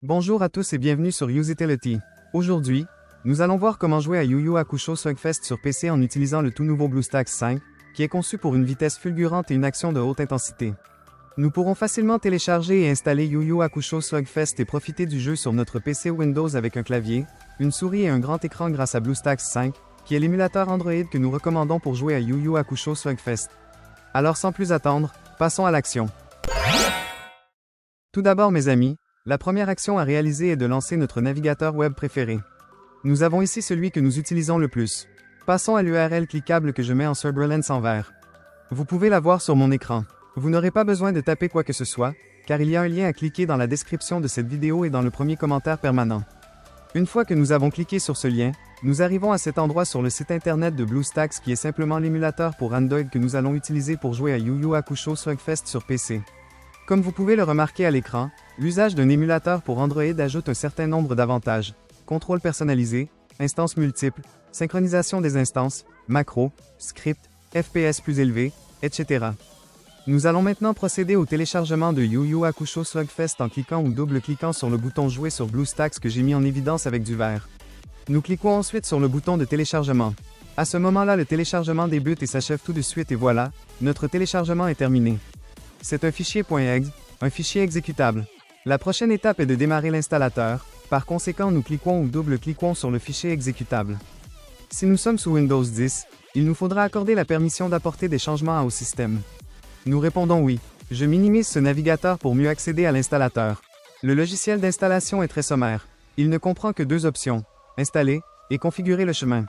Bonjour à tous et bienvenue sur Usability. Aujourd'hui, nous allons voir comment jouer à Yu Yu Hakusho Slugfest sur PC en utilisant le tout nouveau BlueStacks 5, qui est conçu pour une vitesse fulgurante et une action de haute intensité. Nous pourrons facilement télécharger et installer Yu Yu Hakusho Slugfest et profiter du jeu sur notre PC Windows avec un clavier, une souris et un grand écran grâce à BlueStacks 5, qui est l'émulateur Android que nous recommandons pour jouer à Yu Yu Hakusho Slugfest. Alors sans plus attendre, passons à l'action. Tout d'abord mes amis, la première action à réaliser est de lancer notre navigateur web préféré. Nous avons ici celui que nous utilisons le plus. Passons à l'URL cliquable que je mets en Serberlens en vert. Vous pouvez la voir sur mon écran. Vous n'aurez pas besoin de taper quoi que ce soit, car il y a un lien à cliquer dans la description de cette vidéo et dans le premier commentaire permanent. Une fois que nous avons cliqué sur ce lien, nous arrivons à cet endroit sur le site internet de BlueStacks qui est simplement l'émulateur pour Android que nous allons utiliser pour jouer à Yu Yu Hakusho Slugfest sur PC. Comme vous pouvez le remarquer à l'écran, l'usage d'un émulateur pour Android ajoute un certain nombre d'avantages. Contrôle personnalisé, instances multiples, synchronisation des instances, macros, scripts, FPS plus élevés, etc. Nous allons maintenant procéder au téléchargement de Yu Yu Hakusho Slugfest en cliquant ou double-cliquant sur le bouton Jouer sur BlueStacks que j'ai mis en évidence avec du vert. Nous cliquons ensuite sur le bouton de téléchargement. À ce moment-là, le téléchargement débute et s'achève tout de suite et voilà, notre téléchargement est terminé. C'est un fichier .exe, un fichier exécutable. La prochaine étape est de démarrer l'installateur, par conséquent nous cliquons ou double-cliquons sur le fichier exécutable. Si nous sommes sous Windows 10, il nous faudra accorder la permission d'apporter des changements au système. Nous répondons oui. Je minimise ce navigateur pour mieux accéder à l'installateur. Le logiciel d'installation est très sommaire. Il ne comprend que deux options, installer et configurer le chemin.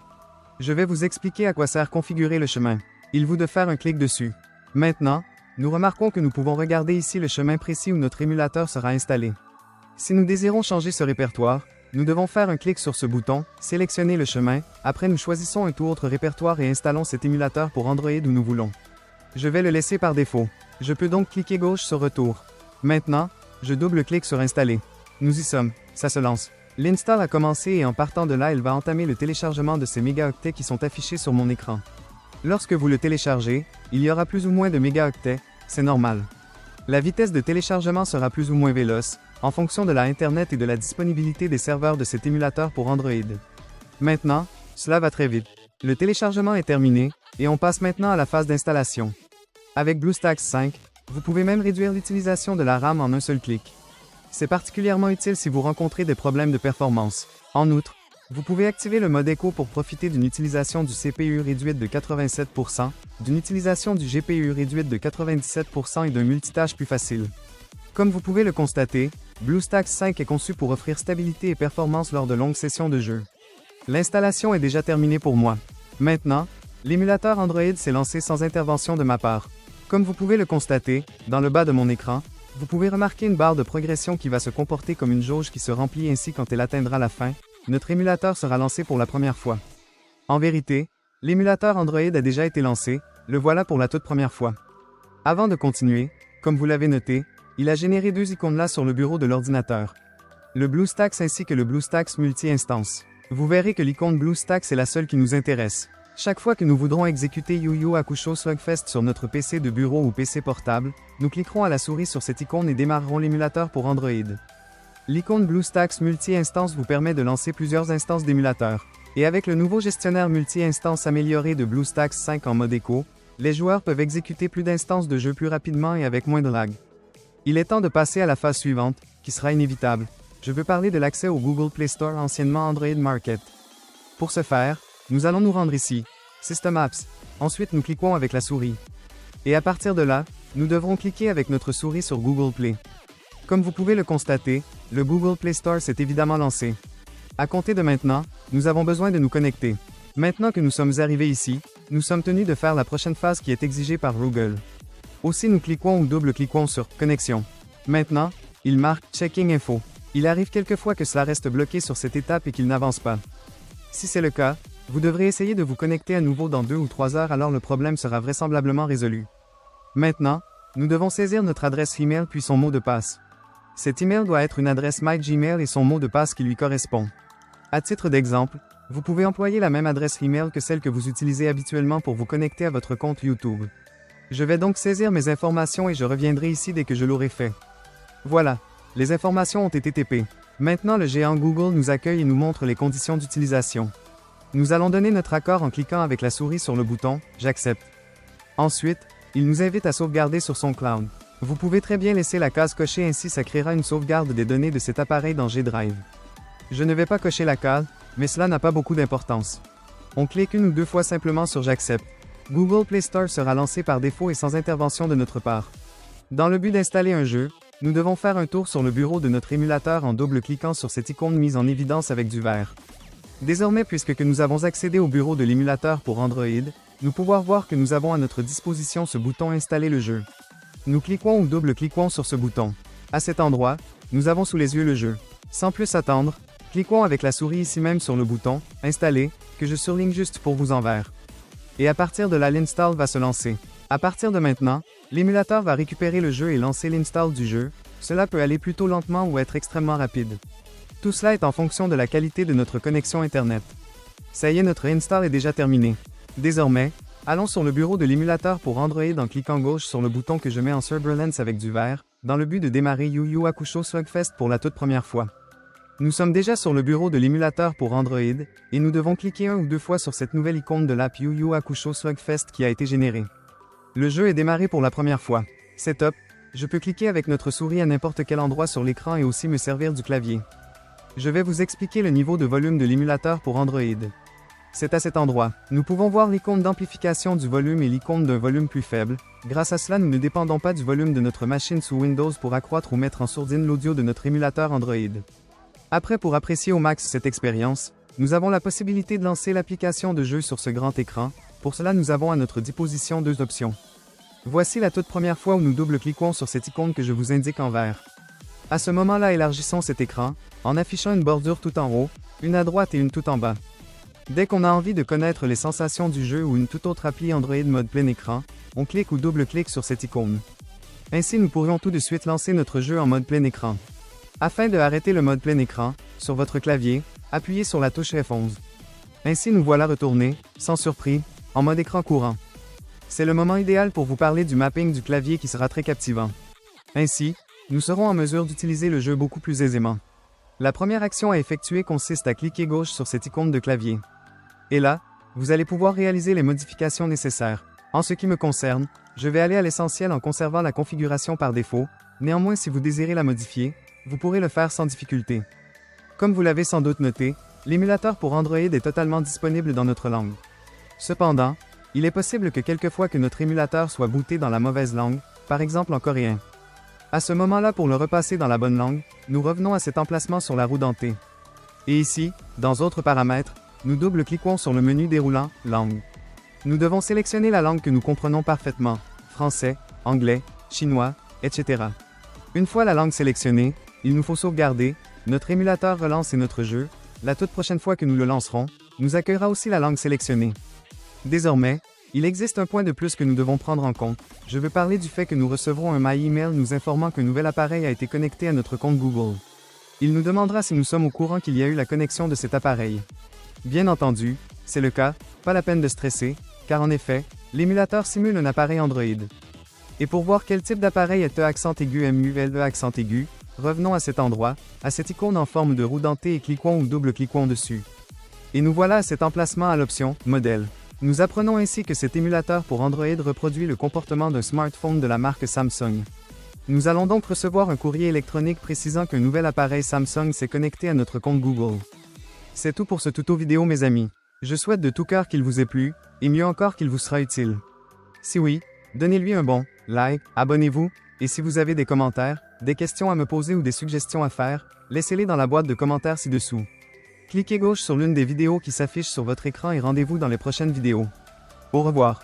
Je vais vous expliquer à quoi sert configurer le chemin. Il vous de faire un clic dessus. Maintenant, nous remarquons que nous pouvons regarder ici le chemin précis où notre émulateur sera installé. Si nous désirons changer ce répertoire, nous devons faire un clic sur ce bouton, sélectionner le chemin, après nous choisissons un tout autre répertoire et installons cet émulateur pour Android où nous voulons. Je vais le laisser par défaut. Je peux donc cliquer gauche sur Retour. Maintenant, je double-clique sur Installer. Nous y sommes, ça se lance. L'install a commencé et en partant de là, elle va entamer le téléchargement de ces mégaoctets qui sont affichés sur mon écran. Lorsque vous le téléchargez, il y aura plus ou moins de mégaoctets, c'est normal. La vitesse de téléchargement sera plus ou moins véloce, en fonction de la Internet et de la disponibilité des serveurs de cet émulateur pour Android. Maintenant, cela va très vite. Le téléchargement est terminé, et on passe maintenant à la phase d'installation. Avec BlueStacks 5, vous pouvez même réduire l'utilisation de la RAM en un seul clic. C'est particulièrement utile si vous rencontrez des problèmes de performance. En outre, vous pouvez activer le mode écho pour profiter d'une utilisation du CPU réduite de 87%, d'une utilisation du GPU réduite de 97% et d'un multitâche plus facile. Comme vous pouvez le constater, BlueStacks 5 est conçu pour offrir stabilité et performance lors de longues sessions de jeu. L'installation est déjà terminée pour moi. Maintenant, l'émulateur Android s'est lancé sans intervention de ma part. Comme vous pouvez le constater, dans le bas de mon écran, vous pouvez remarquer une barre de progression qui va se comporter comme une jauge qui se remplit ainsi quand elle atteindra la fin. Notre émulateur sera lancé pour la première fois. En vérité, l'émulateur Android a déjà été lancé, le voilà pour la toute première fois. Avant de continuer, comme vous l'avez noté, il a généré deux icônes là sur le bureau de l'ordinateur. Le BlueStacks ainsi que le BlueStacks multi-instance. Vous verrez que l'icône BlueStacks est la seule qui nous intéresse. Chaque fois que nous voudrons exécuter Yu Yu Hakusho Slugfest sur notre PC de bureau ou PC portable, nous cliquerons à la souris sur cette icône et démarrerons l'émulateur pour Android. L'icône BlueStacks multi-instance vous permet de lancer plusieurs instances d'émulateurs. Et avec le nouveau gestionnaire multi-instance amélioré de BlueStacks 5 en mode écho, les joueurs peuvent exécuter plus d'instances de jeu plus rapidement et avec moins de lag. Il est temps de passer à la phase suivante, qui sera inévitable. Je veux parler de l'accès au Google Play Store anciennement Android Market. Pour ce faire, nous allons nous rendre ici, System Apps. Ensuite nous cliquons avec la souris. Et à partir de là, nous devrons cliquer avec notre souris sur Google Play. Comme vous pouvez le constater, le Google Play Store s'est évidemment lancé. À compter de maintenant, nous avons besoin de nous connecter. Maintenant que nous sommes arrivés ici, nous sommes tenus de faire la prochaine phase qui est exigée par Google. Aussi nous cliquons ou double-cliquons sur « Connexion ». Maintenant, il marque « Checking Info ». Il arrive quelquefois que cela reste bloqué sur cette étape et qu'il n'avance pas. Si c'est le cas, vous devrez essayer de vous connecter à nouveau dans 2 ou 3 heures alors le problème sera vraisemblablement résolu. Maintenant, nous devons saisir notre adresse email puis son mot de passe. Cet email doit être une adresse MyGmail et son mot de passe qui lui correspond. À titre d'exemple, vous pouvez employer la même adresse email que celle que vous utilisez habituellement pour vous connecter à votre compte YouTube. Je vais donc saisir mes informations et je reviendrai ici dès que je l'aurai fait. Voilà, les informations ont été TP. Maintenant le géant Google nous accueille et nous montre les conditions d'utilisation. Nous allons donner notre accord en cliquant avec la souris sur le bouton « J'accepte ». Ensuite, il nous invite à sauvegarder sur son cloud. Vous pouvez très bien laisser la case cochée, ainsi ça créera une sauvegarde des données de cet appareil dans G-Drive. Je ne vais pas cocher la case, mais cela n'a pas beaucoup d'importance. On clique une ou deux fois simplement sur J'accepte. Google Play Store sera lancé par défaut et sans intervention de notre part. Dans le but d'installer un jeu, nous devons faire un tour sur le bureau de notre émulateur en double-cliquant sur cette icône mise en évidence avec du vert. Désormais, puisque nous avons accédé au bureau de l'émulateur pour Android, nous pouvons voir que nous avons à notre disposition ce bouton Installer le jeu. Nous cliquons ou double-cliquons sur ce bouton. À cet endroit, nous avons sous les yeux le jeu. Sans plus attendre, cliquons avec la souris ici même sur le bouton « Installer » que je surligne juste pour vous en vert. Et à partir de là, l'install va se lancer. À partir de maintenant, l'émulateur va récupérer le jeu et lancer l'install du jeu. Cela peut aller plutôt lentement ou être extrêmement rapide. Tout cela est en fonction de la qualité de notre connexion Internet. Ça y est, notre install est déjà terminé. Désormais, allons sur le bureau de l'émulateur pour Android en cliquant gauche sur le bouton que je mets en Surbrillance avec du vert, dans le but de démarrer Yu Yu Hakusho Slugfest pour la toute première fois. Nous sommes déjà sur le bureau de l'émulateur pour Android, et nous devons cliquer un ou deux fois sur cette nouvelle icône de l'app Yu Yu Hakusho Slugfest qui a été générée. Le jeu est démarré pour la première fois. C'est top, je peux cliquer avec notre souris à n'importe quel endroit sur l'écran et aussi me servir du clavier. Je vais vous expliquer le niveau de volume de l'émulateur pour Android. C'est à cet endroit. Nous pouvons voir l'icône d'amplification du volume et l'icône d'un volume plus faible. Grâce à cela, nous ne dépendons pas du volume de notre machine sous Windows pour accroître ou mettre en sourdine l'audio de notre émulateur Android. Après, pour apprécier au max cette expérience, nous avons la possibilité de lancer l'application de jeu sur ce grand écran. Pour cela, nous avons à notre disposition deux options. Voici la toute première fois où nous double-cliquons sur cette icône que je vous indique en vert. À ce moment-là, élargissons cet écran, en affichant une bordure tout en haut, une à droite et une tout en bas. Dès qu'on a envie de connaître les sensations du jeu ou une toute autre appli Android mode plein écran, on clique ou double-clique sur cette icône. Ainsi, nous pourrions tout de suite lancer notre jeu en mode plein écran. Afin de arrêter le mode plein écran, sur votre clavier, appuyez sur la touche F11. Ainsi, nous voilà retournés, sans surprise, en mode écran courant. C'est le moment idéal pour vous parler du mapping du clavier qui sera très captivant. Ainsi, nous serons en mesure d'utiliser le jeu beaucoup plus aisément. La première action à effectuer consiste à cliquer gauche sur cette icône de clavier. Et là, vous allez pouvoir réaliser les modifications nécessaires. En ce qui me concerne, je vais aller à l'essentiel en conservant la configuration par défaut. Néanmoins, si vous désirez la modifier, vous pourrez le faire sans difficulté. Comme vous l'avez sans doute noté, l'émulateur pour Android est totalement disponible dans notre langue. Cependant, il est possible que quelquefois que notre émulateur soit booté dans la mauvaise langue, par exemple en coréen. À ce moment-là, pour le repasser dans la bonne langue, nous revenons à cet emplacement sur la roue dentée. Et ici, dans Autres paramètres, nous double-cliquons sur le menu déroulant « Langue ». Nous devons sélectionner la langue que nous comprenons parfaitement, français, anglais, chinois, etc. Une fois la langue sélectionnée, il nous faut sauvegarder, notre émulateur relance et notre jeu, la toute prochaine fois que nous le lancerons, nous accueillera aussi la langue sélectionnée. Désormais, il existe un point de plus que nous devons prendre en compte. Je veux parler du fait que nous recevrons un My Email nous informant qu'un nouvel appareil a été connecté à notre compte Google. Il nous demandera si nous sommes au courant qu'il y a eu la connexion de cet appareil. Bien entendu, c'est le cas, pas la peine de stresser, car en effet, l'émulateur simule un appareil Android. Et pour voir quel type d'appareil est accent aigu MULE accent aigu, revenons à cet endroit, à cette icône en forme de roue dentée et cliquons ou double-cliquons dessus. Et nous voilà à cet emplacement à l'option « Modèle ». Nous apprenons ainsi que cet émulateur pour Android reproduit le comportement d'un smartphone de la marque Samsung. Nous allons donc recevoir un courrier électronique précisant qu'un nouvel appareil Samsung s'est connecté à notre compte Google. C'est tout pour ce tuto vidéo mes amis. Je souhaite de tout cœur qu'il vous ait plu, et mieux encore qu'il vous sera utile. Si oui, donnez-lui un bon like, abonnez-vous, et si vous avez des commentaires, des questions à me poser ou des suggestions à faire, laissez-les dans la boîte de commentaires ci-dessous. Cliquez gauche sur l'une des vidéos qui s'affichent sur votre écran et rendez-vous dans les prochaines vidéos. Au revoir.